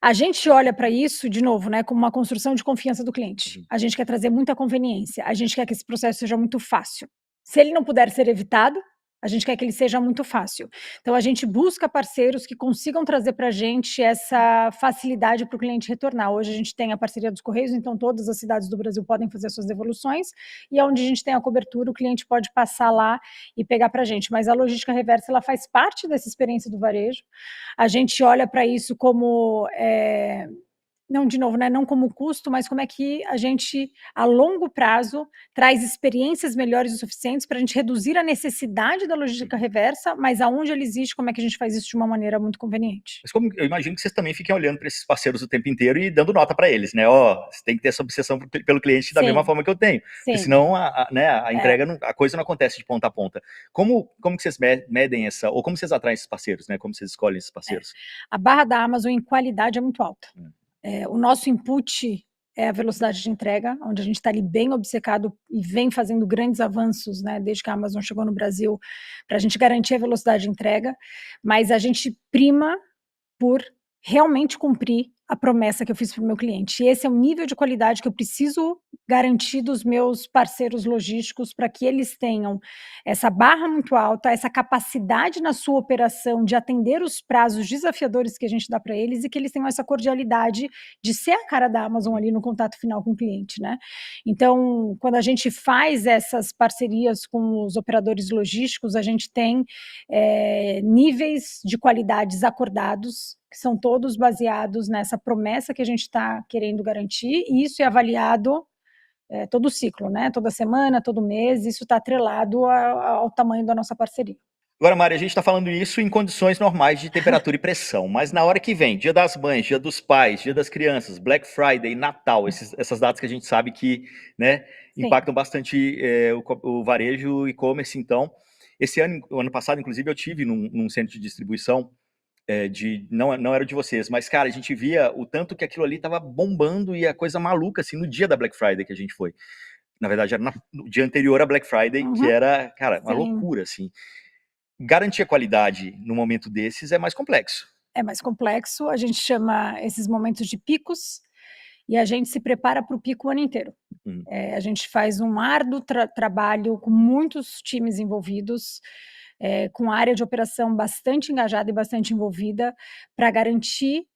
A gente olha para isso, de novo, né, como uma construção de confiança do cliente. Uhum. A gente quer trazer muita conveniência, a gente quer que esse processo seja muito fácil. Se ele não puder ser evitado, a gente quer que ele seja muito fácil. Então a gente busca parceiros que consigam trazer para a gente essa facilidade para o cliente retornar. Hoje a gente tem a parceria dos Correios, então todas as cidades do Brasil podem fazer suas devoluções, e onde a gente tem a cobertura, o cliente pode passar lá e pegar para a gente. Mas a logística reversa, ela faz parte dessa experiência do varejo. A gente olha para isso como, não, de novo, né, não como custo, mas como é que a gente, a longo prazo, traz experiências melhores o suficientes para a gente reduzir a necessidade da logística reversa, mas aonde ele existe, como é que a gente faz isso de uma maneira muito conveniente. Mas como eu imagino que vocês também fiquem olhando para esses parceiros o tempo inteiro e dando nota para eles, né? Ó, você tem que ter essa obsessão pelo cliente da mesma Sim, forma que eu tenho, porque sim. senão a entrega, a coisa não acontece de ponta a ponta. Como que vocês medem essa, ou como vocês atraem esses parceiros, né? Como vocês escolhem esses parceiros? A barra da Amazon em qualidade é muito alta. O nosso input é a velocidade de entrega, onde a gente está ali bem obcecado e vem fazendo grandes avanços, né, desde que a Amazon chegou no Brasil, para a gente garantir a velocidade de entrega, mas a gente prima por realmente cumprir a promessa que eu fiz para o meu cliente. E esse é o nível de qualidade que eu preciso garantir dos meus parceiros logísticos para que eles tenham essa barra muito alta, essa capacidade na sua operação de atender os prazos desafiadores que a gente dá para eles e que eles tenham essa cordialidade de ser a cara da Amazon ali no contato final com o cliente, né? Então, quando a gente faz essas parcerias com os operadores logísticos, a gente tem níveis de qualidades acordados, que são todos baseados nessa promessa que a gente está querendo garantir, e isso é avaliado todo ciclo, né? Toda semana, todo mês, isso está atrelado ao tamanho da nossa parceria. Agora, Mari, a gente está falando isso em condições normais de temperatura e pressão, mas na hora que vem, Dia das Mães, Dia dos Pais, Dia das Crianças, Black Friday, Natal, essas datas que a gente sabe que, né, impactam bastante o varejo e e-commerce. Então, o ano passado, inclusive, eu tive num centro de distribuição não era de vocês, mas, cara, a gente via o tanto que aquilo ali tava bombando e a coisa maluca, assim, no dia da Black Friday que a gente foi. Na verdade, era no dia anterior à Black Friday, que era, cara, uma loucura, assim. Garantir a qualidade no momento desses é mais complexo. É mais complexo, a gente chama esses momentos de picos, e a gente se prepara para o pico o ano inteiro. A gente faz um árduo trabalho com muitos times envolvidos, com a área de operação bastante engajada e bastante envolvida, para garantir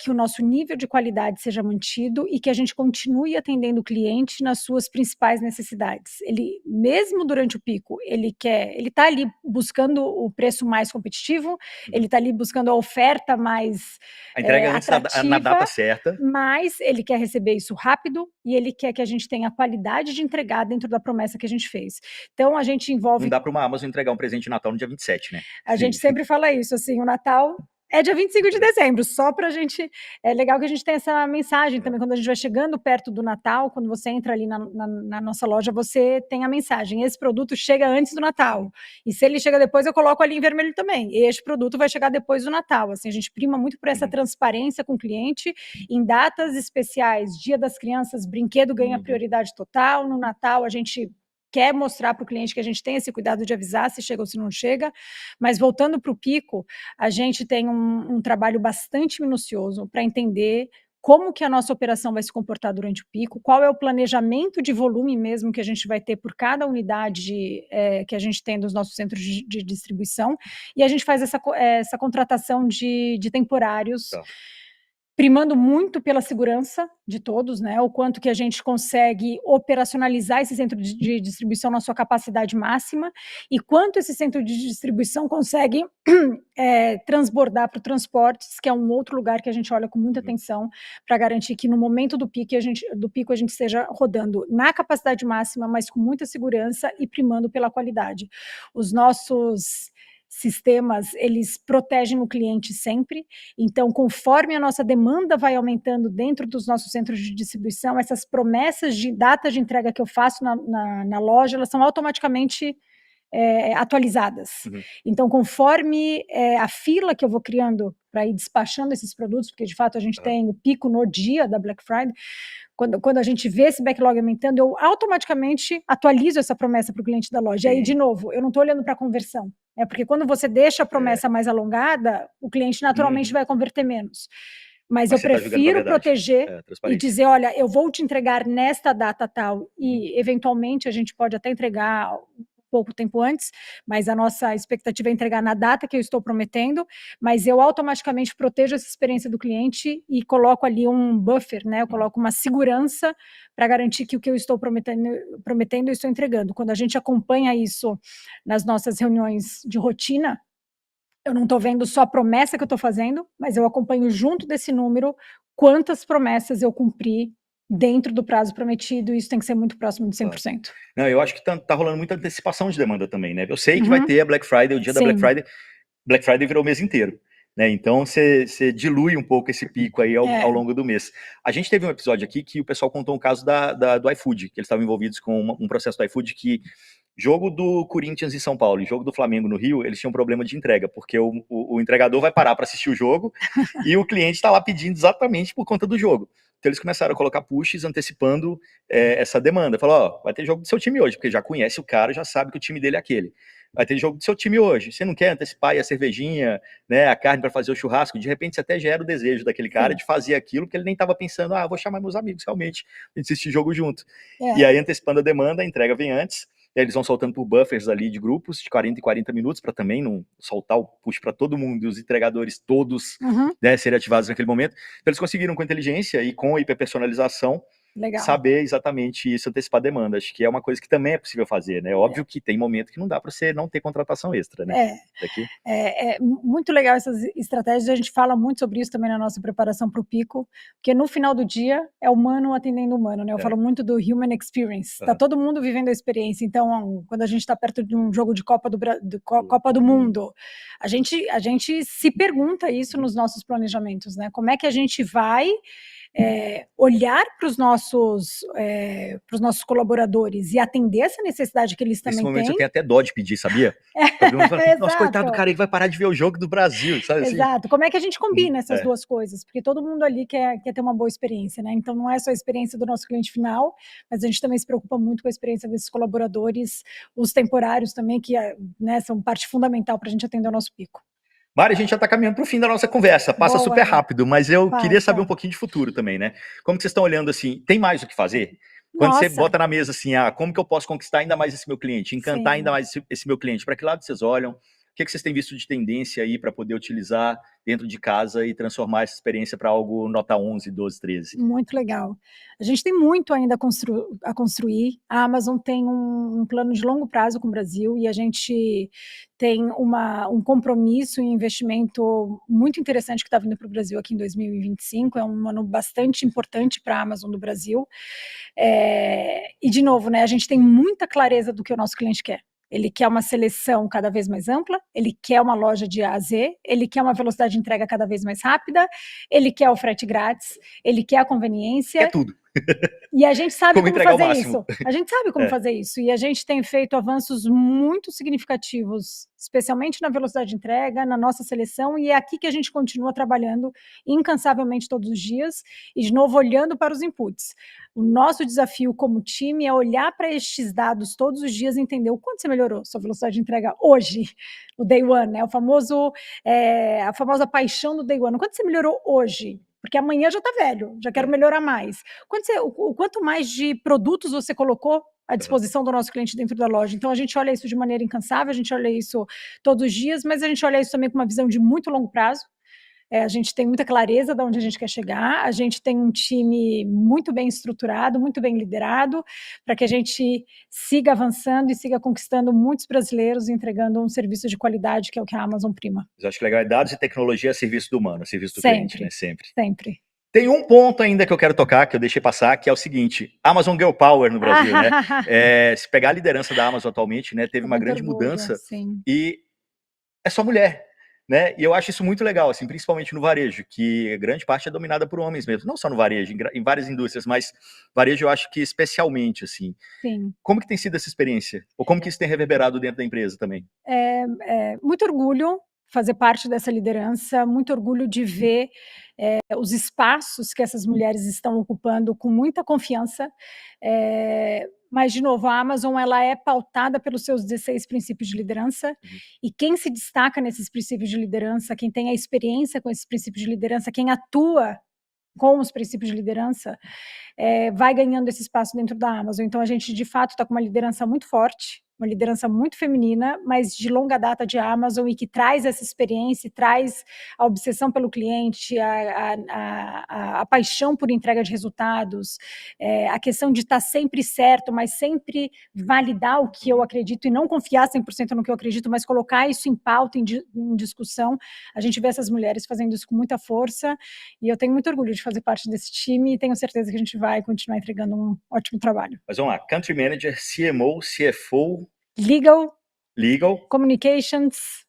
que o nosso nível de qualidade seja mantido e que a gente continue atendendo o cliente nas suas principais necessidades. Ele, mesmo durante o pico, ele está ali buscando o preço mais competitivo, ele está ali buscando a oferta mais A entrega antes na data certa. Mas ele quer receber isso rápido e ele quer que a gente tenha a qualidade de entregar dentro da promessa que a gente fez. Então a gente envolve... Não dá para uma Amazon entregar um presente de Natal no dia 27, né? A gente sempre fala isso, assim, o Natal é dia 25 de dezembro, só para a gente... É legal que a gente tenha essa mensagem também, quando a gente vai chegando perto do Natal, quando você entra ali na nossa loja, você tem a mensagem, esse produto chega antes do Natal, e se ele chega depois, eu coloco ali em vermelho também, este produto vai chegar depois do Natal, assim, a gente prima muito por essa transparência com o cliente, em datas especiais, Dia das Crianças, brinquedo ganha prioridade total, no Natal a gente quer mostrar para o cliente que a gente tem esse cuidado de avisar se chega ou se não chega, mas voltando para o pico, a gente tem um trabalho bastante minucioso para entender como que a nossa operação vai se comportar durante o pico, qual é o planejamento de volume mesmo que a gente vai ter por cada unidade que a gente tem dos nossos centros de distribuição, e a gente faz essa contratação de temporários, primando muito pela segurança de todos, né, o quanto que a gente consegue operacionalizar esse centro de distribuição na sua capacidade máxima, e quanto esse centro de distribuição consegue transbordar para o transportes, que é um outro lugar que a gente olha com muita atenção, para garantir que no momento do pico a gente esteja rodando na capacidade máxima, mas com muita segurança e primando pela qualidade. Os nossos sistemas, eles protegem o cliente sempre, então conforme a nossa demanda vai aumentando dentro dos nossos centros de distribuição, essas promessas de data de entrega que eu faço na loja, elas são automaticamente atualizadas. Então, conforme a fila que eu vou criando para ir despachando esses produtos, porque de fato a gente tem o pico no dia da Black Friday, quando a gente vê esse backlog aumentando, eu automaticamente atualizo essa promessa para o cliente da loja. E aí, de novo, eu não estou olhando para a conversão, porque quando você deixa a promessa mais alongada, o cliente naturalmente vai converter menos. Mas eu prefiro proteger e dizer, olha, eu vou te entregar nesta data tal, e eventualmente a gente pode até entregar pouco tempo antes, mas a nossa expectativa é entregar na data que eu estou prometendo, mas eu automaticamente protejo essa experiência do cliente e coloco ali um buffer, né? Eu coloco uma segurança para garantir que o que eu estou prometendo eu estou entregando. Quando a gente acompanha isso nas nossas reuniões de rotina, eu não estou vendo só a promessa que eu estou fazendo, mas eu acompanho junto desse número quantas promessas eu cumpri dentro do prazo prometido, e isso tem que ser muito próximo de 100%. Não, eu acho que tá rolando muita antecipação de demanda também, né? Eu sei que vai ter a Black Friday, o dia da Black Friday virou o mês inteiro, né? Então você dilui um pouco esse pico aí ao longo do mês. A gente teve um episódio aqui que o pessoal contou um caso do iFood, que eles estavam envolvidos com um processo do iFood que jogo do Corinthians em São Paulo e jogo do Flamengo no Rio, eles tinham problema de entrega, porque o entregador vai parar para assistir o jogo e o cliente está lá pedindo exatamente por conta do jogo. Então eles começaram a colocar pushes antecipando essa demanda. Falou, vai ter jogo do seu time hoje, porque já conhece o cara, já sabe que o time dele é aquele. Vai ter jogo do seu time hoje. Você não quer antecipar aí a cervejinha, né, a carne para fazer o churrasco? De repente você até gera o desejo daquele cara de fazer aquilo que ele nem estava pensando, vou chamar meus amigos realmente para assistir jogo junto. E aí, antecipando a demanda, a entrega vem antes. Eles vão soltando por buffers ali de grupos de 40 em 40 minutos para também não soltar o push para todo mundo e os entregadores todos serem ativados naquele momento. Então eles conseguiram com inteligência e com hiperpersonalização saber exatamente isso, antecipar a demanda. Acho que é uma coisa que também é possível fazer, né? Óbvio que tem momento que não dá para você não ter contratação extra, né? É muito legal essas estratégias, a gente fala muito sobre isso também na nossa preparação para o pico, porque no final do dia é humano atendendo humano, né? Eu falo muito do human experience, tá todo mundo vivendo a experiência, então quando a gente está perto de um jogo de Copa do Mundo, a gente se pergunta isso nos nossos planejamentos, né? Como é que a gente vai olhar para os nossos colaboradores e atender essa necessidade que eles também têm. Nesse momento eu tenho até dó de pedir, sabia? Nossa, coitado do cara, ele vai parar de ver o jogo do Brasil, sabe assim? Exato. Como é que a gente combina essas duas coisas? Porque todo mundo ali quer ter uma boa experiência, né? Então não é só a experiência do nosso cliente final, mas a gente também se preocupa muito com a experiência desses colaboradores, os temporários também, que né, são parte fundamental para a gente atender o nosso pico. Mari, a gente já está caminhando para o fim da nossa conversa, passa super rápido, mas eu queria saber um pouquinho de futuro também, né? Como que vocês estão olhando assim, tem mais o que fazer? Quando você bota na mesa assim, como que eu posso conquistar ainda mais esse meu cliente, encantar ainda mais esse meu cliente, para que lado vocês olham? O que vocês têm visto de tendência aí para poder utilizar dentro de casa e transformar essa experiência para algo nota 11, 12, 13? Muito legal. A gente tem muito ainda a construir. A Amazon tem um plano de longo prazo com o Brasil e a gente tem um compromisso e um investimento muito interessante que está vindo para o Brasil aqui em 2025. É um ano bastante importante para a Amazon do Brasil. E, de novo, né, a gente tem muita clareza do que o nosso cliente quer. Ele quer uma seleção cada vez mais ampla, ele quer uma loja de A a Z, ele quer uma velocidade de entrega cada vez mais rápida, ele quer o frete grátis, ele quer a conveniência. Quer tudo. E a gente sabe como fazer isso. A gente sabe como fazer isso. E a gente tem feito avanços muito significativos, especialmente na velocidade de entrega, na nossa seleção, e é aqui que a gente continua trabalhando incansavelmente todos os dias, e de novo olhando para os inputs. O nosso desafio como time é olhar para estes dados todos os dias e entender o quanto você melhorou sua velocidade de entrega hoje, o day one, né? A famosa paixão do day one. O quanto você melhorou hoje? Porque amanhã já está velho, já quero melhorar mais. O quanto mais de produtos você colocou à disposição do nosso cliente dentro da loja. Então, a gente olha isso de maneira incansável, a gente olha isso todos os dias, mas a gente olha isso também com uma visão de muito longo prazo. A gente tem muita clareza de onde a gente quer chegar, a gente tem um time muito bem estruturado, muito bem liderado, para que a gente siga avançando e siga conquistando muitos brasileiros e entregando um serviço de qualidade, que é o que a Amazon prima. Eu acho legal, dados e tecnologia a serviço do humano, a serviço do cliente, né? Sempre. Tem um ponto ainda que eu quero tocar, que eu deixei passar, que é o seguinte: Amazon Girl Power no Brasil, né? Se pegar a liderança da Amazon atualmente, né, teve uma grande mudança, e é só mulher. Né? E eu acho isso muito legal, assim, principalmente no varejo, que grande parte é dominada por homens mesmo, não só no varejo, em várias indústrias, mas varejo eu acho que especialmente, assim. Sim. Como que tem sido essa experiência? Ou como que isso tem reverberado dentro da empresa também? Muito orgulho fazer parte dessa liderança, muito orgulho de ver os espaços que essas mulheres estão ocupando com muita confiança. Mas, de novo, a Amazon ela é pautada pelos seus 16 princípios de liderança, e quem se destaca nesses princípios de liderança, quem tem a experiência com esses princípios de liderança, quem atua com os princípios de liderança, vai ganhando esse espaço dentro da Amazon. Então, a gente, de fato, está com uma liderança muito forte, uma liderança muito feminina, mas de longa data de Amazon, e que traz essa experiência, traz a obsessão pelo cliente, a paixão por entrega de resultados, a questão de estar sempre certo, mas sempre validar o que eu acredito e não confiar 100% no que eu acredito, mas colocar isso em pauta, em discussão. A gente vê essas mulheres fazendo isso com muita força, e eu tenho muito orgulho de fazer parte desse time, e tenho certeza que a gente vai continuar entregando um ótimo trabalho. Mas vamos lá: Country Manager, CMO, CFO, Legal, Communications,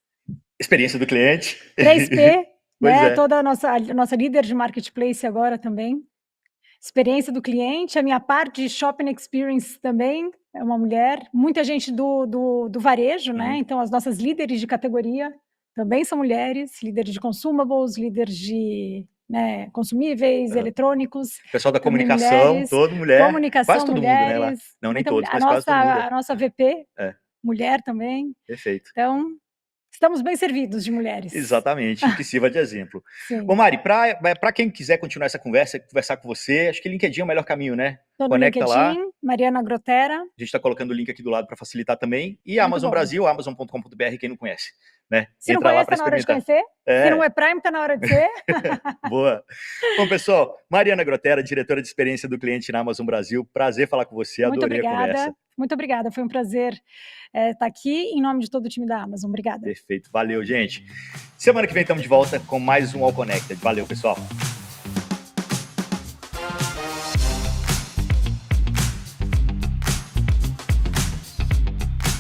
experiência do cliente, 3P, né? Toda a nossa líder de Marketplace agora também, experiência do cliente, a minha parte de Shopping Experience também é uma mulher, muita gente do varejo, né? Então as nossas líderes de categoria também são mulheres, líderes de consumables, líderes de consumíveis, eletrônicos. O pessoal da comunicação, todo mulher, comunicação, quase todo mulheres, mundo, né? Não, nem todos, mas quase todo mundo. A nossa VP, mulher também. Perfeito. Então, estamos bem servidos de mulheres. Exatamente, que sirva de exemplo. Sim. Ô Mari, para quem quiser continuar essa conversa, conversar com você, acho que LinkedIn é o melhor caminho, né? Tô no Conecta LinkedIn, lá. Mariana Grotera. A gente está colocando o link aqui do lado para facilitar também. E a Amazon Brasil, amazon.com.br, quem não conhece. Né? Se não conhece, tá na hora de conhecer. Se não é Prime, tá na hora de ser. Boa. Bom, pessoal, Mariana Grotera, diretora de experiência do cliente na Amazon Brasil. Prazer falar com você, adorei a conversa. Muito obrigada, foi um prazer estar aqui em nome de todo o time da Amazon. Obrigada. Perfeito, valeu, gente. Semana que vem estamos de volta com mais um All Connected. Valeu, pessoal.